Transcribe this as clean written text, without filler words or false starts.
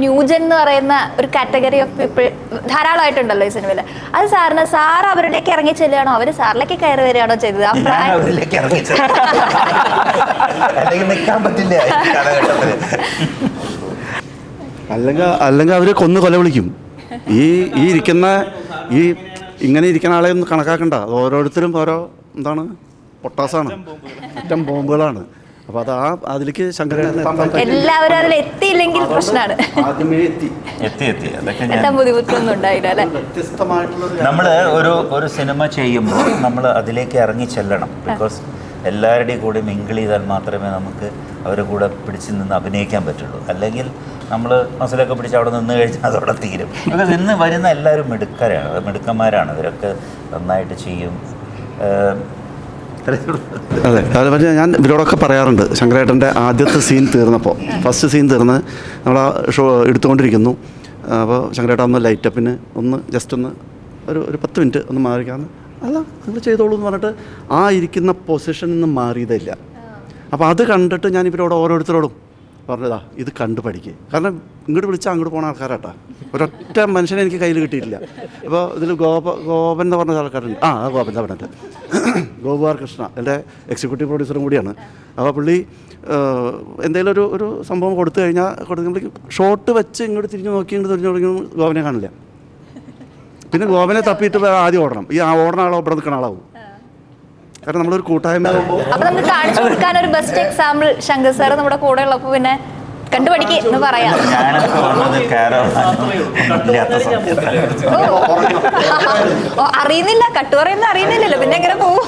New gen എന്ന് പറയുന്ന ഒരു കാറ്റഗറി ഓഫ് പീപ്പിൾ ധാരാളമായിട്ടുണ്ടല്ലോ ഈ സിനിമയിൽ. അത് സാറിന് സാർ അവരിലേക്ക് ഇറങ്ങി ചെല്ലുകയാണോ, അവർ സാറിലേക്ക് കയറി വരികയാണോ ചെയ്തത്? അല്ലെങ്കിൽ അവര് കൊന്നു കൊല വിളിക്കും. ഈ ഇരിക്കുന്ന ഇങ്ങനെ ഇരിക്കുന്ന ആളെ ഒന്നും കണക്കാക്കണ്ട. അത് ഓരോരുത്തരും ഓരോ എന്താണ് പൊട്ടാസാണ്, അറ്റം ബോംബുകളാണ്. അപ്പൊ അത് അതിലേക്ക് എല്ലാവരും അതിൽ എത്തിയില്ലെങ്കിൽ പ്രശ്നമാണ്. ബുദ്ധിമുട്ടൊന്നും ഉണ്ടായില്ല അല്ലെ. നമ്മൾ ഒരു സിനിമ ചെയ്യുമ്പോൾ നമ്മൾ അതിലേക്ക് ഇറങ്ങി ചെല്ലണം. ബിക്കോസ് എല്ലാവരുടെയും കൂടെ മിങ്കിൾ ചെയ്താൽ മാത്രമേ നമുക്ക് അവരുടെ കൂടെ പിടിച്ച് നിന്ന് അഭിനയിക്കാൻ പറ്റുള്ളൂ. അല്ലെങ്കിൽ നമ്മൾ മസിലൊക്കെ പിടിച്ച് അവിടെ നിന്ന് കഴിഞ്ഞാൽ അതവിടെ തീരും. ബിക്കോസ് ഇന്ന് വരുന്ന എല്ലാവരും മിടുക്കന്മാരാണ്. ഇവരൊക്കെ നന്നായിട്ട് ചെയ്യും. അതെ, അതുപോലെ ഞാൻ ഇവരോടൊക്കെ പറയാറുണ്ട്. ശങ്കരേട്ടൻ്റെ ആദ്യത്തെ സീൻ തീർന്നപ്പോൾ, ഫസ്റ്റ് സീൻ തീർന്ന് നമ്മൾ ആ ഷോ എടുത്തുകൊണ്ടിരിക്കുന്നു. അപ്പോൾ ശങ്കരേട്ടൻ ഒന്ന് ലൈറ്റപ്പിന് ജസ്റ്റ് ഒരു 10 മിനിറ്റ് ഒന്ന് മാറിക്കാന്ന്, അല്ല നിങ്ങൾ ചെയ്തോളൂ എന്ന് പറഞ്ഞിട്ട് ആ ഇരിക്കുന്ന പൊസിഷനിൽ നിന്ന് മാറിയതില്ല. അപ്പോൾ അത് കണ്ടിട്ട് ഞാൻ ഇവരോട് ഓരോരുത്തരോടും പറഞ്ഞതാ, ഇത് കണ്ടു പഠിക്കുക. കാരണം ഇങ്ങോട്ട് വിളിച്ചാൽ അങ്ങോട്ട് പോകുന്ന ആൾക്കാരാട്ടാ. ഒരൊറ്റ മനുഷ്യനെ എനിക്ക് കയ്യിൽ കിട്ടിയിട്ടില്ല. അപ്പോൾ ഇതിൽ ഗോപൻ എന്ന് പറഞ്ഞ ആൾക്കാരുണ്ട്. ഗോപൻ പറഞ്ഞിട്ട് ഗോപാൽ കൃഷ്ണ എൻ്റെ എക്സിക്യൂട്ടീവ് പ്രൊഡ്യൂസറും കൂടിയാണ്. അപ്പോൾ പുള്ളി എന്തെങ്കിലും ഒരു സംഭവം കൊടുത്തു കഴിഞ്ഞാൽ ഷോട്ട് വെച്ച് ഇങ്ങോട്ട് തിരിഞ്ഞ് നോക്കിയും ഗോപനെ കാണില്ല. പിന്നെ ഗോപനെ തപ്പിയിട്ട് ആദ്യം ഓടണം. ഈ ഓടണ ആളോ ഇവിടെ നിൽക്കുന്ന ആളാവും. കാരണം നമ്മളൊരു കൂട്ടായ്മ. അപ്പൊ നമുക്ക് കാണിച്ചു കൊടുക്കാൻ ഒരു ബെസ്റ്റ് എക്സാമ്പിൾ ശങ്കർ സാർ നമ്മുടെ കൂടെ ഉള്ളപ്പോ പിന്നെ കണ്ടുപഠിക്കുക എന്ന് പറയാം. അറിയുന്നില്ല, കട്ടു പറയുന്നത് അറിയുന്നില്ലല്ലോ, പിന്നെ എങ്ങനെ പോവും?